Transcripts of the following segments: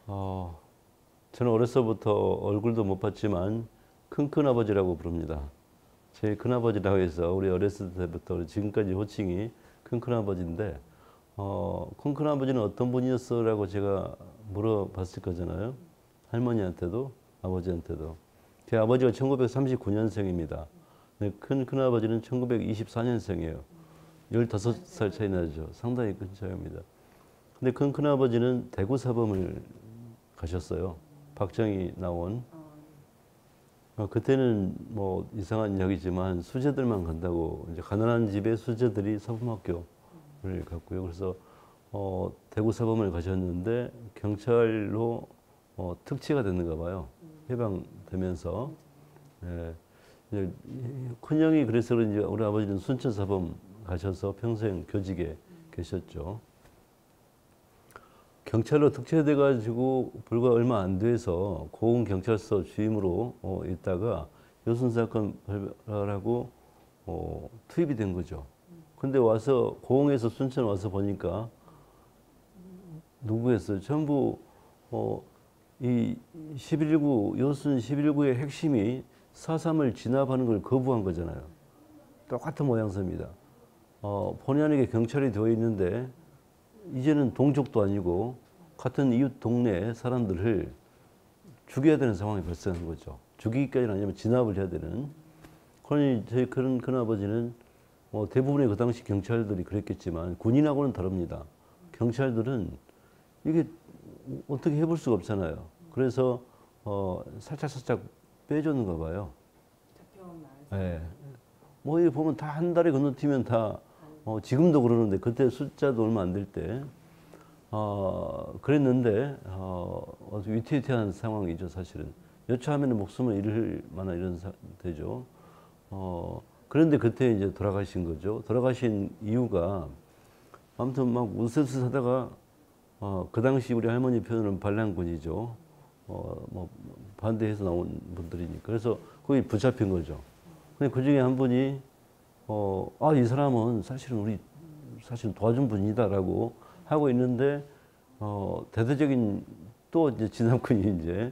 어, 저는 어려서부터 얼굴도 못 봤지만 큰큰아버지라고 부릅니다. 제 큰아버지라고 해서 우리 어렸을 때부터 지금까지 호칭이 큰큰아버지인데, 큰큰아버지는 어떤 분이었어라고 제가 물어봤을 거잖아요. 할머니한테도 아버지한테도. 제 아버지가 1939년생입니다. 큰아버지는 1924년생이에요. 15살 차이 나죠. 상당히 큰 차이입니다. 근데 큰아버지는 대구 사범을 가셨어요. 박정희 나온. 그때는 뭐 이상한 이야기지만 수재들만 간다고, 이제 가난한 집의 수재들이 사범학교를 갔고요. 그래서 대구 사범을 가셨는데 경찰로 특치가 됐는가 봐요. 해방되면서. 예. 이제 큰형이 그래서 그런지 우리 아버지는 순천 사범 가셔서 평생 교직에 계셨죠. 경찰로 특채돼 가지고 불과 얼마 안 돼서 고흥경찰서 주임으로 있다가 여순 사건 발발하고 투입이 된 거죠. 근데 와서 고흥에서 순천 와서 보니까 누구였어요? 전부 이 11.19 여순 11.19의 핵심이 4.3을 진압하는 걸 거부한 거잖아요. 똑같은 모양새입니다. 본의 아니게 경찰이 되어 있는데 이제는 동족도 아니고 같은 이웃 동네 사람들을 죽여야 되는 상황이 발생한 거죠. 죽이기까지는 아니면 진압을 해야 되는. 그러니 저희 큰아버지는 대부분의 그 당시 경찰들이 그랬겠지만 군인하고는 다릅니다. 경찰들은 이게 어떻게 해볼 수가 없잖아요. 그래서 살짝 빼줬는가 봐요. 네. 뭐 이렇게 보면 다 한 달에 건너뛰면 다 지금도 그러는데 그때 숫자도 얼마 안 될 때 그랬는데 아주 위태위태한 상황이죠. 사실은 여차하면 목숨을 잃을 만한 이런 상태죠. 그런데 그때 이제 돌아가신 거죠. 돌아가신 이유가 아무튼 막 우스스하다가 그 당시 우리 할머니 표현은 반란군이죠. 뭐 반대해서 나온 분들이니까. 그래서 거기 붙잡힌 거죠. 근데 그 중에 한 분이 이 사람은 사실은 사실 도와준 분이다라고 하고 있는데, 대대적인 또 이제 진압군이 이제,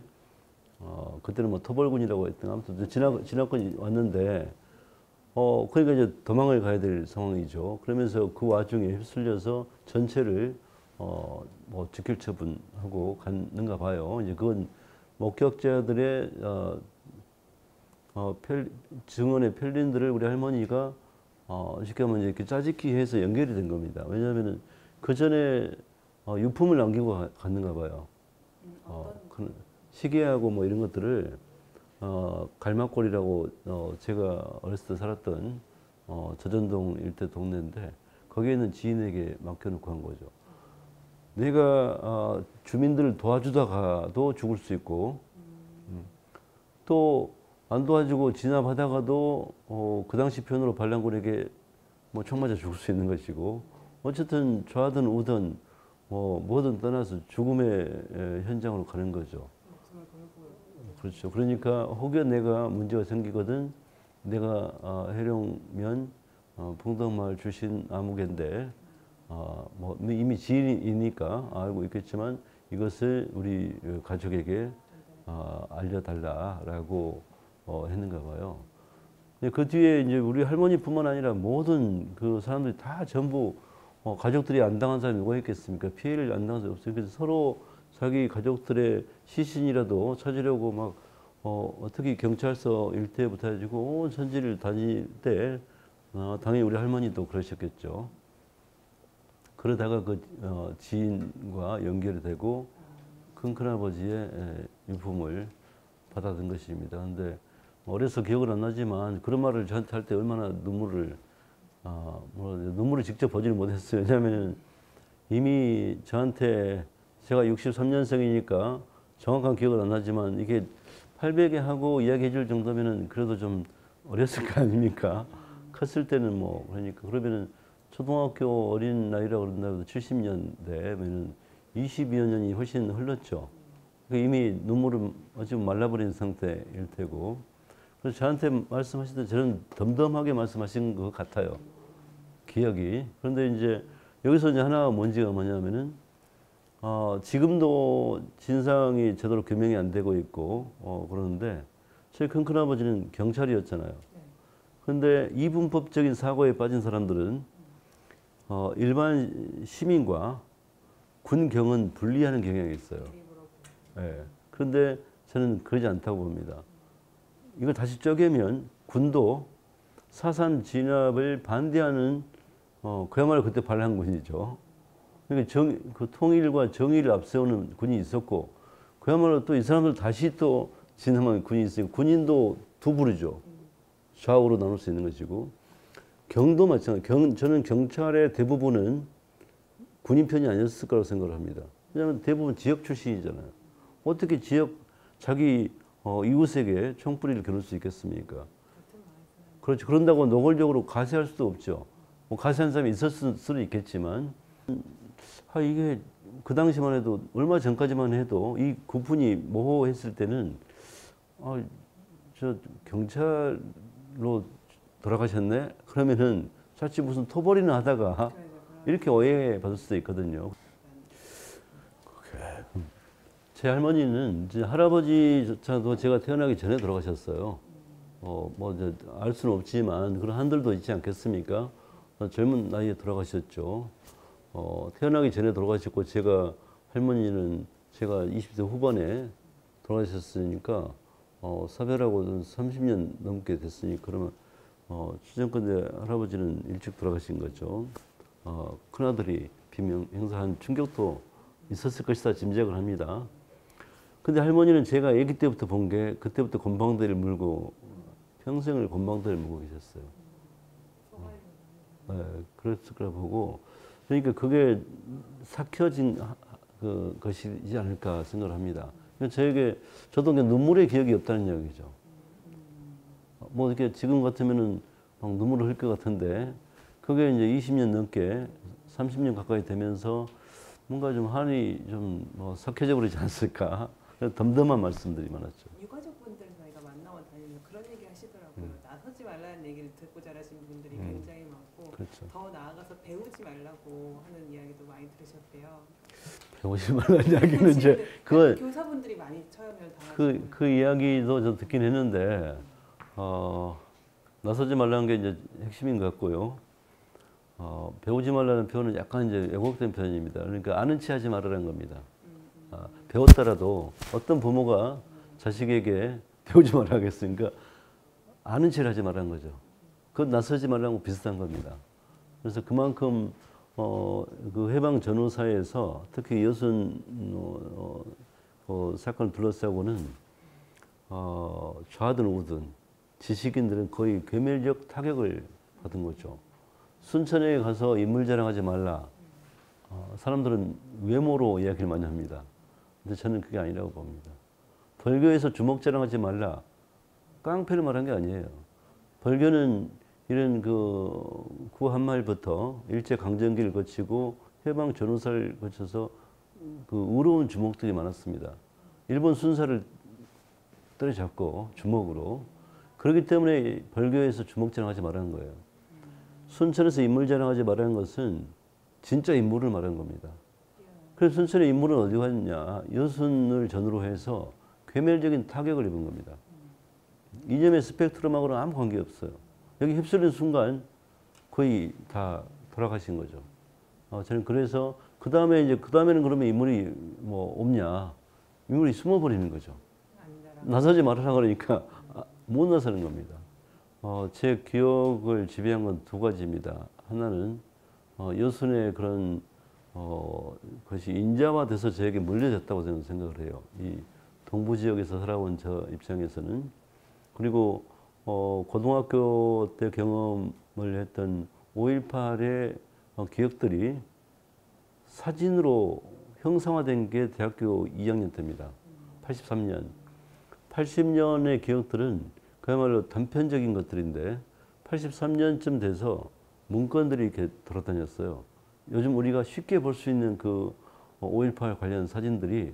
그때는 뭐 토벌군이라고 했던, 아무튼 진압군이 왔는데, 그러니까 이제 도망을 가야 될 상황이죠. 그러면서 그 와중에 휩쓸려서 전체를, 뭐 즉결 처분하고 갔는가 봐요. 이제 그건 목격자들의, 증언의 편린들을 우리 할머니가 쉽게 하면 이렇게 짜집기 해서 연결이 된 겁니다. 왜냐하면은 그 전에 유품을 남기고 갔는가 봐요. 시계하고 뭐 이런 것들을 갈막골이라고 제가 어렸을 때 살았던 저전동 일대 동네인데 거기에 있는 지인에게 맡겨놓고 한 거죠. 내가 주민들을 도와주다가도 죽을 수 있고 또 안 도와주고 진압하다가도 그 당시 표현으로 반란군에게 뭐 총 맞아 죽을 수 있는 것이고, 어쨌든 좌든 우든 뭐든 떠나서 죽음의 현장으로 가는 거죠. 그렇죠. 그러니까 혹여 내가 문제가 생기거든, 내가 해룡면 풍덕마을 출신 아무개인데 뭐 이미 지인이니까 알고 있겠지만 이것을 우리 가족에게 알려달라라고 했는가 봐요. 그 뒤에 이제 우리 할머니뿐만 아니라 모든 그 사람들이 다 전부 가족들이 안 당한 사람이 누가 있겠습니까? 피해를 안 당한 사람이 없어요. 그래서 서로 자기 가족들의 시신이라도 찾으려고 막 어떻게 경찰서 일대부터 해가지고 온 천지를 다닐 때 당연히 우리 할머니도 그러셨겠죠. 그러다가 그 지인과 연결이 되고 큰아버지의 유품을 받아든 것입니다. 근데 어려서 기억은 안 나지만 그런 말을 저한테 할 때 얼마나 눈물을 직접 보지는 못했어요. 왜냐하면 이미 저한테 제가 63년생이니까 정확한 기억은 안 나지만 이게 800에 하고 이야기해 줄 정도면은 그래도 좀 어렸을 거 아닙니까? 컸을 때는 뭐 그러니까 그러면은 초등학교 어린 나이라고 그런다고 70년대면은 22여 년이 훨씬 흘렀죠. 이미 눈물은 어찌 보면 말라버린 상태일 테고. 그래서 저한테 말씀하실 때 저는 덤덤하게 말씀하신 것 같아요. 기억이. 그런데 이제 여기서 이제 하나 문제가 뭐냐면은 지금도 진상이 제대로 규명이 안 되고 있고 그러는데 저희 큰큰아버지는 경찰이었잖아요. 그런데 이분법적인 사고에 빠진 사람들은 일반 시민과 군경은 분리하는 경향이 있어요. 네. 그런데 저는 그러지 않다고 봅니다. 이걸 다시 쪼개면 군도 사산 진압을 반대하는 그야말로 그때 반란군이죠. 그러니까 그 통일과 정의를 앞세우는 군이 있었고 그야말로 또 이 사람들 다시 또 진압한 군이 있으니까 군인도 두 부류죠. 좌우로 나눌 수 있는 것이고 경도 마찬가지. 저는 경찰의 대부분은 군인 편이 아니었을 거라고 생각을 합니다. 왜냐하면 대부분 지역 출신이잖아요. 어떻게 자기 이웃에게 총뿌리를 겨눌 수 있겠습니까? 그렇죠. 그런다고 노골적으로 가세할 수도 없죠. 뭐 가세한 사람이 있었을 수도 있겠지만 이게 그 당시만 해도 얼마 전까지만 해도 이 구분이 모호했을 때는 저 경찰로 돌아가셨네? 그러면은 자칫 무슨 토벌이나 하다가 이렇게 오해받을 수도 있거든요. 제 할머니는 이제 할아버지조차도 제가 태어나기 전에 돌아가셨어요. 알 수는 없지만 그런 한들도 있지 않겠습니까? 젊은 나이에 돌아가셨죠. 태어나기 전에 돌아가셨고 할머니는 제가 20대 후반에 돌아가셨으니까 사별하고는 30년 넘게 됐으니 그러면 추정컨대 할아버지는 일찍 돌아가신 거죠. 큰아들이 비명 행사한 충격도 있었을 것이다 짐작을 합니다. 근데 할머니는 제가 아기 때부터 본 게 그때부터 곰방대를 물고 평생을 곰방대를 물고 계셨어요. 네, 그랬을 거라 보고 그러니까 그게 삭혀진 것이지 않을까 생각을 합니다. 저도 눈물의 기억이 없다는 이야기죠. 뭐 이렇게 지금 같으면은 막 눈물을 흘릴 것 같은데 그게 이제 20년 넘게 30년 가까이 되면서 뭔가 좀 한이 좀 삭혀져 버리지 않았을까. 덤덤한 말씀들이 많았죠. 유가족분들 저희가 만나고 다니면 그런 얘기 하시더라고요. 나서지 말라는 얘기를 듣고 자라신 분들이 굉장히 많고 그렇죠. 더 나아가서 배우지 말라고 하는 이야기도 많이 들으셨대요. 배우지 말라는 이야기는 이제 그건 교사분들이 많이 처형을 당하시고 그 이야기도 저 듣긴 했는데 나서지 말라는 게 이제 핵심인 것 같고요. 배우지 말라는 표현은 약간 이제 왜곡된 표현입니다. 그러니까 아는 체 하지 말라는 겁니다. 배웠더라도 어떤 부모가 자식에게 배우지 말라 하겠습니까? 아는 체를 하지 말라는 거죠. 그건 나서지 말라는 거 비슷한 겁니다. 그래서 그만큼 그 해방 전후 사회에서 특히 여순 사건을 둘러싸고는 좌든 우든 지식인들은 거의 괴멸적 타격을 받은 거죠. 순천에 가서 인물 자랑하지 말라. 사람들은 외모로 이야기를 많이 합니다. 근데 저는 그게 아니라고 봅니다. 벌교에서 주먹 자랑하지 말라. 깡패를 말한 게 아니에요. 벌교는 이런 구한말부터 일제강점기를 거치고 해방 전후사를 거쳐서 의로운 주목들이 많았습니다. 일본 순사를 때려잡고 주먹으로. 그렇기 때문에 벌교에서 주먹 자랑하지 말라는 거예요. 순천에서 인물 자랑하지 말라는 것은 진짜 인물을 말하는 겁니다. 그래서 순천의 인물은 어디 갔냐? 여순을 전후로 해서 괴멸적인 타격을 입은 겁니다. 이념의 스펙트럼하고는 아무 관계없어요. 여기 휩쓸린 순간 거의 다 돌아가신 거죠. 저는 그래서 그 다음에는 그러면 인물이 없냐? 인물이 숨어버리는 거죠. 나서지 말아라 그러니까 못 나서는 겁니다. 제 기억을 지배한 건 두 가지입니다. 하나는 여순의 그런 것이 인자화돼서 저에게 물려졌다고 저는 생각을 해요. 이 동부 지역에서 살아온 저 입장에서는. 그리고 고등학교 때 경험을 했던 5.18의 기억들이 사진으로 형상화된 게 대학교 2학년 때입니다. 83년. 80년의 기억들은 그야말로 단편적인 것들인데 83년쯤 돼서 문건들이 이렇게 돌아다녔어요. 요즘 우리가 쉽게 볼 수 있는 그 5.18 관련 사진들이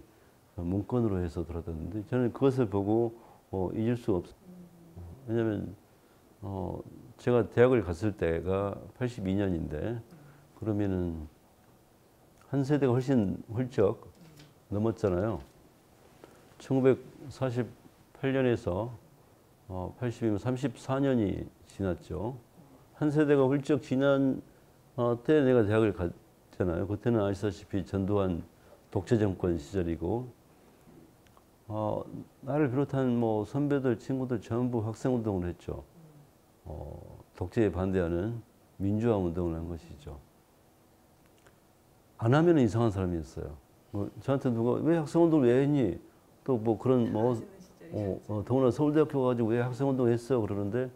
문건으로 해서 돌아다녔는데 저는 그것을 보고 잊을 수가 없어요. 왜냐하면 제가 대학을 갔을 때가 82년인데 그러면은 한 세대가 훨씬 훌쩍 넘었잖아요. 1948년에서 80이면 34년이 지났죠. 한 세대가 훌쩍 지난 때 내가 대학을 갔잖아요. 그때는 아시다시피 전두환 독재 정권 시절이고, 나를 비롯한 뭐 선배들, 친구들 전부 학생운동을 했죠. 독재에 반대하는 민주화 운동을 한 것이죠. 안 하면 이상한 사람이었어요. 저한테 누가 왜 학생운동을 왜 했니? 또 뭐 그런 뭐 더구나 서울대학교 가지고 왜 학생운동 했어? 그러는데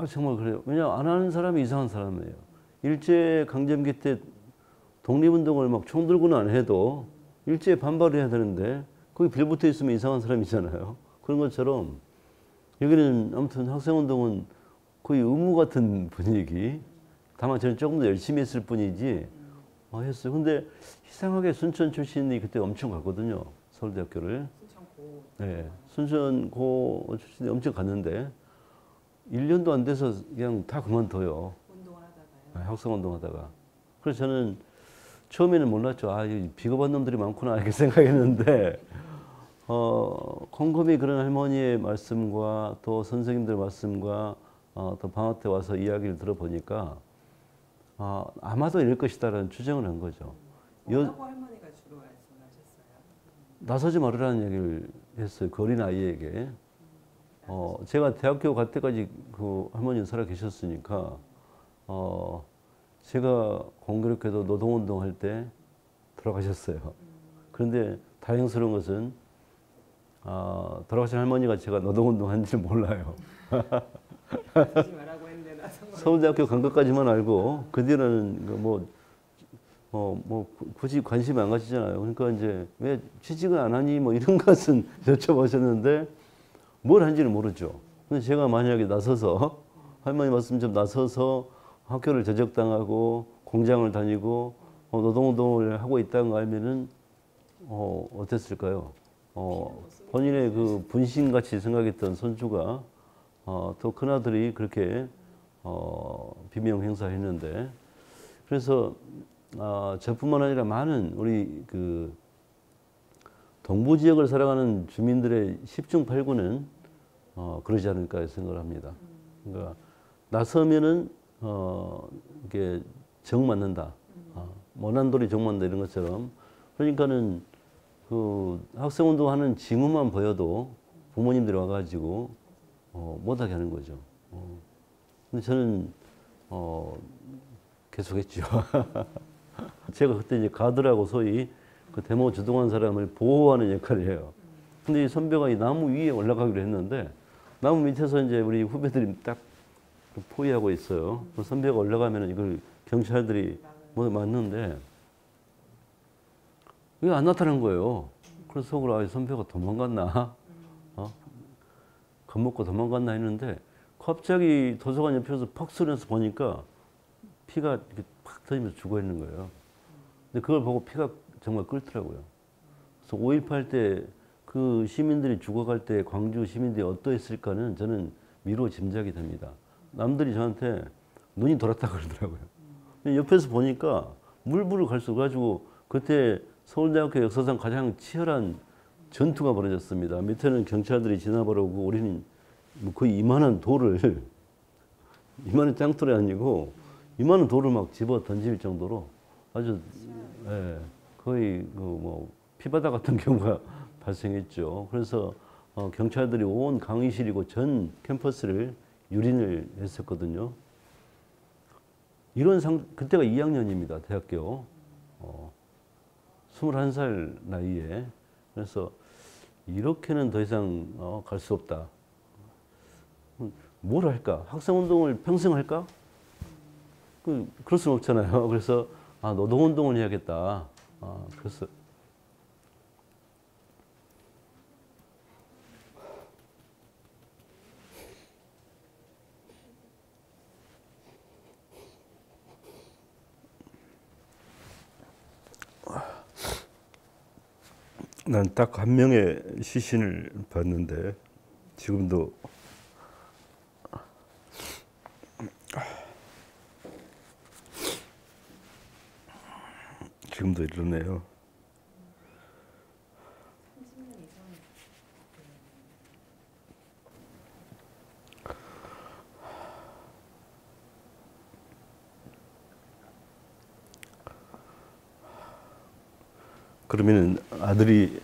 정말 그래요. 왜냐 안 하는 사람이 이상한 사람이에요. 일제 강점기 때 독립운동을 막 총 들고는 안 해도 일제에 반발을 해야 되는데 거기 빌붙어 있으면 이상한 사람이잖아요. 그런 것처럼 여기는 아무튼 학생운동은 거의 의무 같은 분위기. 다만 저는 조금 더 열심히 했을 뿐이지 했어요. 근데 이상하게 순천 출신이 그때 엄청 갔거든요. 서울대학교를. 순천고. 네, 순천고 출신이 엄청 갔는데 1년도 안 돼서 그냥 다 그만둬요. 운동을 하다가요. 네, 학생운동 하다가. 그래서 저는 처음에는 몰랐죠. 비겁한 놈들이 많구나 이렇게 생각했는데 곰곰이 그런 할머니의 말씀과 또 선생님들 말씀과 또 방학 때 와서 이야기를 들어보니까 아마도 이럴 것이다라는 추정을 한 거죠. 뭐라고 할머니가 주로 말씀하셨어요? 나서지 말으라는 얘기를 했어요. 그 어린 아이에게. 제가 대학교 갈 때까지 그 할머니는 살아 계셨으니까 제가 공교롭게도 노동운동 할 때 돌아가셨어요. 그런데 다행스러운 것은 돌아가신 할머니가 제가 노동운동 한지를 몰라요. 하지 말라고 했는데 나선 서울대학교 간 것까지만 알고 그 뒤로는 굳이 관심이 안 가시잖아요. 그러니까 이제 왜 취직을 안 하니 뭐 이런 것은 여쭤보셨는데 뭘 한지는 모르죠. 근데 제가 만약에 나서서 할머니 말씀 좀 나서서 학교를 제적당하고 공장을 다니고 노동운동을 하고 있다는 거 알면은 어땠을까요? 본인의 그 분신같이 생각했던 손주가 또 큰아들이 그렇게 비명 행사했는데 그래서 저뿐만 아니라 많은 우리 그 동부 지역을 살아가는 주민들의 10중 8구는 그러지 않을까 생각을 합니다. 그러니까 나서면은 이게 정 맞는다. 모난돌이 정 맞는다 이런 것처럼 그러니까는 그 학생운동하는 징후만 보여도 부모님들이 와가지고 못하게 하는 거죠. 근데 저는 계속했죠. 제가 그때 이제 가드라고 소위 그 데모 주동한 사람을 보호하는 역할을 해요. 근데 이 선배가 이 나무 위에 올라가기로 했는데 나무 밑에서 이제 우리 후배들이 딱 포위하고 있어요. 그 선배가 올라가면 이걸 경찰들이 맞는데 이게 안 나타난 거예요. 그래서 속으로 선배가 도망갔나? 겁먹고 도망갔나 했는데 갑자기 도서관 옆에서 퍽 소리나서 보니까 피가 이렇게 팍 터지면서 죽어 있는 거예요. 근데 그걸 보고 피가 정말 끓더라고요. 그래서 5.18 때 그 시민들이 죽어갈 때 광주 시민들이 어떠했을까는 저는 미루어 짐작이 됩니다. 남들이 저한테 눈이 돌았다 그러더라고요. 옆에서 보니까 물불을 갈수 가지고 그때 서울대학교 역사상 가장 치열한 전투가 벌어졌습니다. 밑에는 경찰들이 지나버리고 우리는 뭐 거의 이만한 돌을 이만한 짱돌이 아니고 이만한 돌을 막 집어 던질 정도로 아주 거의 그 뭐 피바다 같은 경우가 발생했죠. 그래서 경찰들이 온 강의실이고 전 캠퍼스를 유린을 했었거든요. 그때가 2학년입니다. 대학교. 21살 나이에. 그래서 이렇게는 더 이상 갈 수 없다. 뭘 할까? 학생운동을 평생 할까? 그럴 수는 없잖아요. 그래서 노동운동을 해야겠다. 그래서 난 딱 한 명의 시신을 봤는데 지금도 지금도 이러네요. 30년 이상. 그러면은 아들이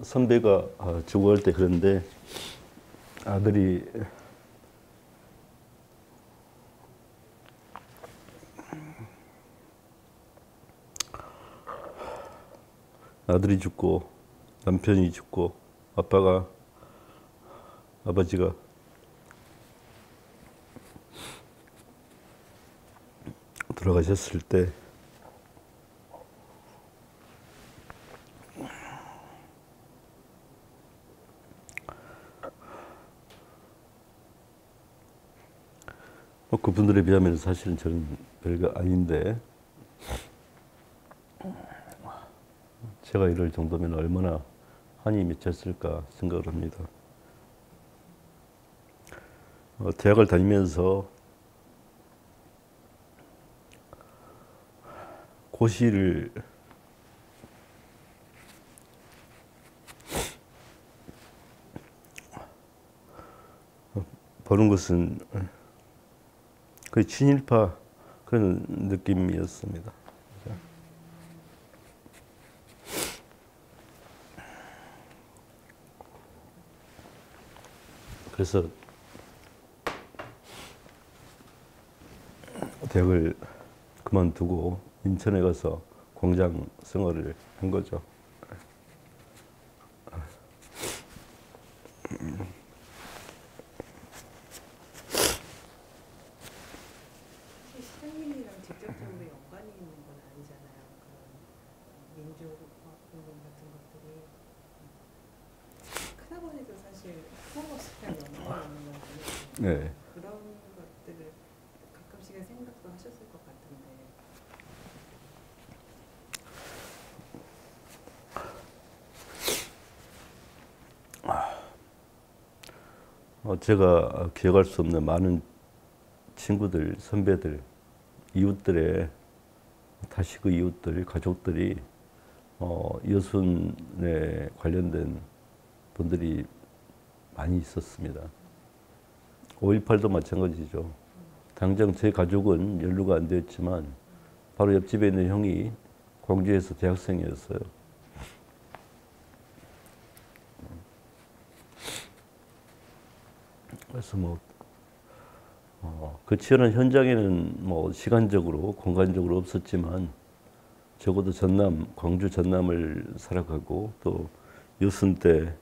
선배가 죽어갈 때 그런데 아들이 죽고 남편이 죽고 아버지가 돌아가셨을 때 그분들에 비하면 사실은 저는 별거 아닌데 제가 이럴 정도면 얼마나 한이 맺혔을까 생각을 합니다. 대학을 다니면서 고시를 보는 것은 거의 친일파 그런 느낌이었습니다. 그래서 대학을 그만두고 인천에 가서 공장 생활을 한 거죠. 사실 시장님이랑 직접적으로 연관이 있는 건 아니잖아요. 그런 민족화 운동 같은 것들이. 큰아버지도 사실 프로모스랑 연관이 있는 건 아니잖아요. 네. 그런 것들을 가끔씩은 생각도 하셨을 것 같은데. 제가 기억할 수 없는 많은 친구들, 선배들, 이웃들의 다시 그 이웃들, 가족들이 여순에 관련된 분들이 많이 있었습니다. 5.18도 마찬가지죠. 당장 제 가족은 연루가 안 되었지만 바로 옆집에 있는 형이 광주에서 대학생이었어요. 그래서 그 치열한 현장에는 시간적으로, 공간적으로 없었지만 적어도 광주 전남을 살아가고 또 여순 때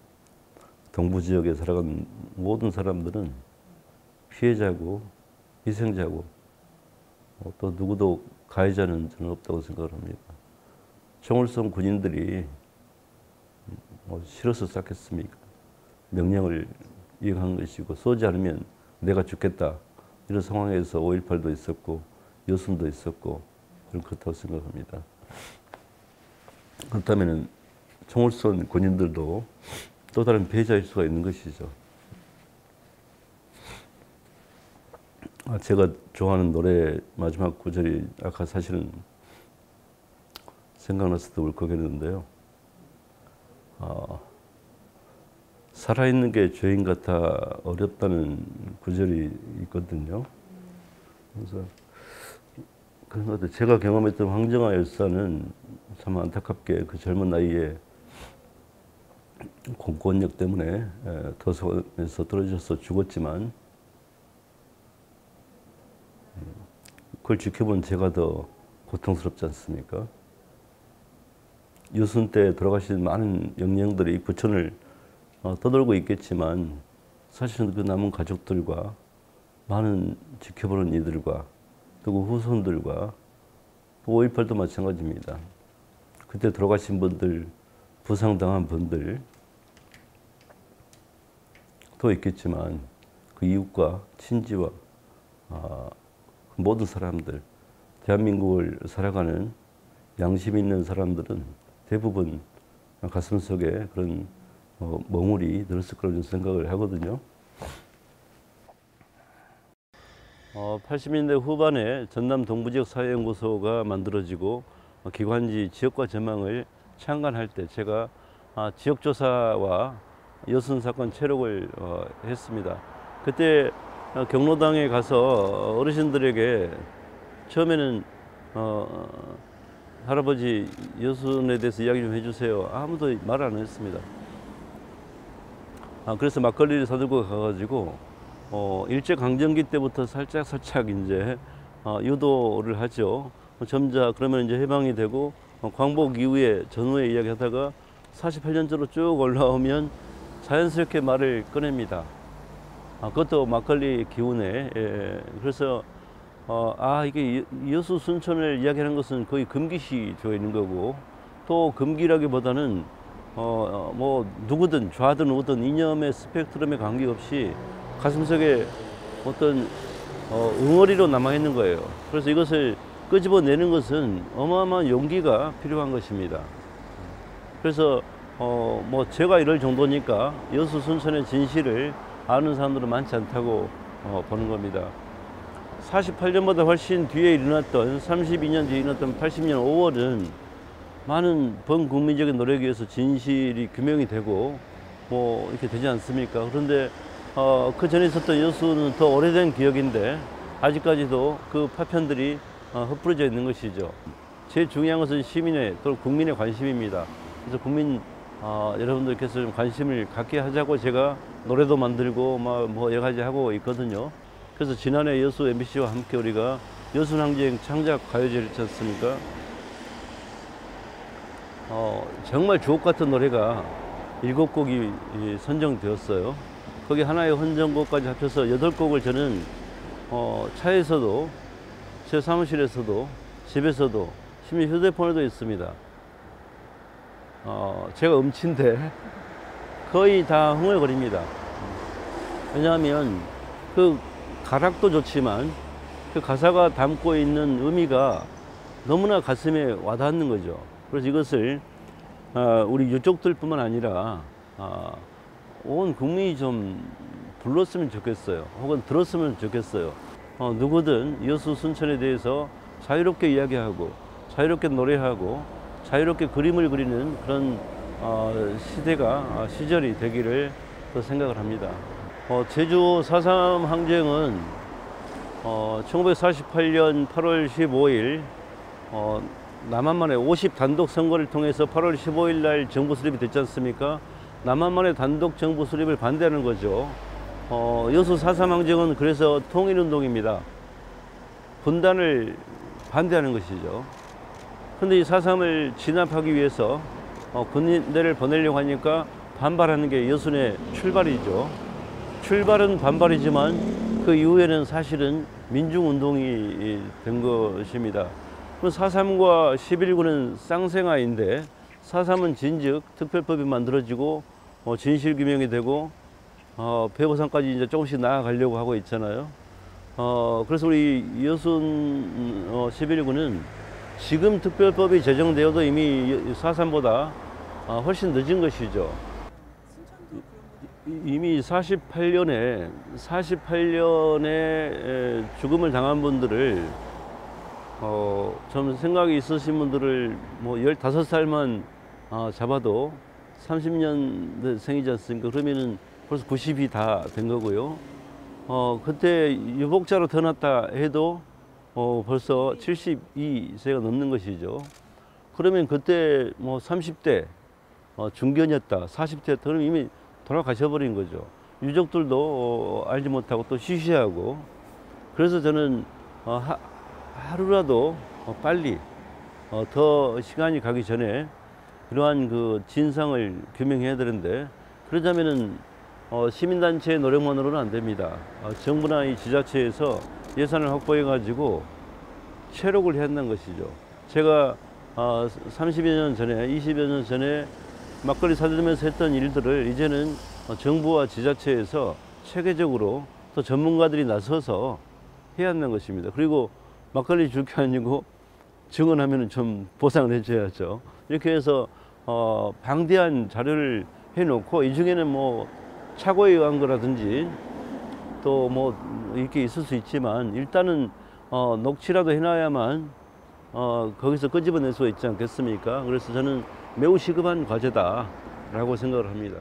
동부 지역에 살아간 모든 사람들은 피해자고 희생자고 또 누구도 가해자는 저는 없다고 생각을 합니다. 총을 쏜 군인들이 싫어서 쐈겠습니까? 명령을 이행한 것이고 쏘지 않으면 내가 죽겠다. 이런 상황에서 5.18도 있었고 여순도 있었고 저는 그렇다고 생각합니다. 그렇다면 총을 쏜 군인들도 또 다른 피해자일 수가 있는 것이죠. 제가 좋아하는 노래 마지막 구절이 아까 사실은 생각났을 때 울컥했는데요. 살아있는 게 죄인 같아 어렵다는 구절이 있거든요. 그래서 그런 것 같아요. 제가 경험했던 황정아 열사는 참 안타깝게 그 젊은 나이에 공권력 때문에 도서관에서 떨어져서 죽었지만 그걸 지켜본 제가 더 고통스럽지 않습니까? 여순 때 돌아가신 많은 영령들이 부천을 떠돌고 있겠지만 사실은 그 남은 가족들과 많은 지켜보는 이들과 또 그 후손들과 5.18도 마찬가지입니다. 그때 돌아가신 분들, 부상당한 분들 또 있겠지만 그 이웃과 친지와 모든 사람들, 대한민국을 살아가는 양심 있는 사람들은 대부분 가슴속에 그런 멍울이 들었을 거라는 생각을 하거든요. 80년대 후반에 전남 동부지역 사회연구소가 만들어지고 기관지 지역과 전망을 창간할 때 제가 지역조사와 여순 사건 체록을 했습니다. 그때 경로당에 가서 어르신들에게 처음에는 할아버지 여순에 대해서 이야기 좀 해주세요. 아무도 말 안 했습니다. 그래서 막걸리를 사들고 가가지고 일제강점기 때부터 살짝 이제 유도를 하죠. 점자 그러면 이제 해방이 되고 광복 이후에 전후에 이야기하다가 48년째로 쭉 올라오면 자연스럽게 말을 꺼냅니다. 그것도 막걸리 기운에. 그래서 이게 여수 순천을 이야기하는 것은 거의 금기시 되어 있는 거고, 또 금기라기보다는 뭐 누구든 좌든 우든 이념의 스펙트럼에 관계없이 가슴속에 어떤 응어리로 남아 있는 거예요. 그래서 이것을 끄집어내는 것은 어마어마한 용기가 필요한 것입니다. 그래서 뭐 제가 이럴 정도니까 여수 순천의 진실을 아는 사람들은 많지 않다고 보는 겁니다. 48년보다 훨씬 뒤에 일어났던 32년 뒤에 일어났던 80년 5월은 많은 범국민적인 노력에 의해서 진실이 규명이 되고 뭐 이렇게 되지 않습니까? 그런데 그 전에 있었던 여수는 더 오래된 기억인데 아직까지도 그 파편들이 흩뿌려져 있는 것이죠. 제일 중요한 것은 시민의 또 국민의 관심입니다. 그래서 국민 여러분들께서 좀 관심을 갖게 하자고 제가 노래도 만들고 뭐 여러 가지 하고 있거든요. 그래서 지난해 여수 MBC와 함께 우리가 여순항쟁 창작 가요제를 했지 않습니까? 정말 주옥 같은 노래가 7곡이 선정되었어요. 거기 하나의 헌정곡까지 합쳐서 8곡을 저는 차에서도 제 사무실에서도 집에서도 심지어 휴대폰에도 있습니다. 제가 음치인데 거의 다 흥얼거립니다. 왜냐하면 그 가락도 좋지만 그 가사가 담고 있는 의미가 너무나 가슴에 와닿는 거죠. 그래서 이것을 우리 유족들뿐만 아니라 온 국민이 좀 불렀으면 좋겠어요. 혹은 들었으면 좋겠어요. 누구든 여수 순천에 대해서 자유롭게 이야기하고 자유롭게 노래하고 자유롭게 그림을 그리는 그런 시절이 되기를 또 생각을 합니다. 제주 4.3 항쟁은 1948년 8월 15일 남한만의 50 단독 선거를 통해서 8월 15일 날 정부 수립이 됐지 않습니까? 남한만의 단독 정부 수립을 반대하는 거죠. 여수 4.3 항쟁은 그래서 통일운동입니다. 분단을 반대하는 것이죠. 그런데 이 4.3을 진압하기 위해서 군대를 보내려고 하니까 반발하는 게 여순의 출발이죠. 출발은 반발이지만 그 이후에는 사실은 민중운동이 된 것입니다. 4.3과 11구는 쌍생아인데 4.3은 진즉 특별법이 만들어지고 진실규명이 되고 배보상까지 이제 조금씩 나아가려고 하고 있잖아요. 그래서 우리 여순 11구는 지금 특별법이 제정되어도 이미 4.3보다 훨씬 늦은 것이죠. 이미 48년에 죽음을 당한 분들을 좀 생각이 있으신 분들을 뭐 15살만 잡아도 30년 생이지 않습니까? 그러면은 벌써 90이 다 된 거고요. 그때 유복자로 태어났다 해도 벌써 72세가 넘는 것이죠. 그러면 그때 뭐 30대 중견이었다, 40대였다, 그러면 이미 돌아가셔버린 거죠. 유족들도 알지 못하고 또 쉬쉬하고. 그래서 저는 하루라도 빨리 더 시간이 가기 전에 이러한 그 진상을 규명해야 되는데, 그러자면은 시민단체의 노력만으로는 안 됩니다. 정부나 이 지자체에서 예산을 확보해 가지고 체록을 해야 한다는 것이죠. 제가 30여 년 전에 20여 년 전에 막걸리 사들면서 했던 일들을 이제는 정부와 지자체에서 체계적으로 또 전문가들이 나서서 해야 한다는 것입니다. 그리고 막걸리 줄 게 아니고 증언하면 좀 보상을 해줘야죠. 이렇게 해서 방대한 자료를 해놓고, 이 중에는 뭐 착오에 의한 거라든지 또 뭐 이렇게 있을 수 있지만 일단은 녹취라도 해놔야만 거기서 끄집어낼 수 있지 않겠습니까? 그래서 저는 매우 시급한 과제다라고 생각을 합니다.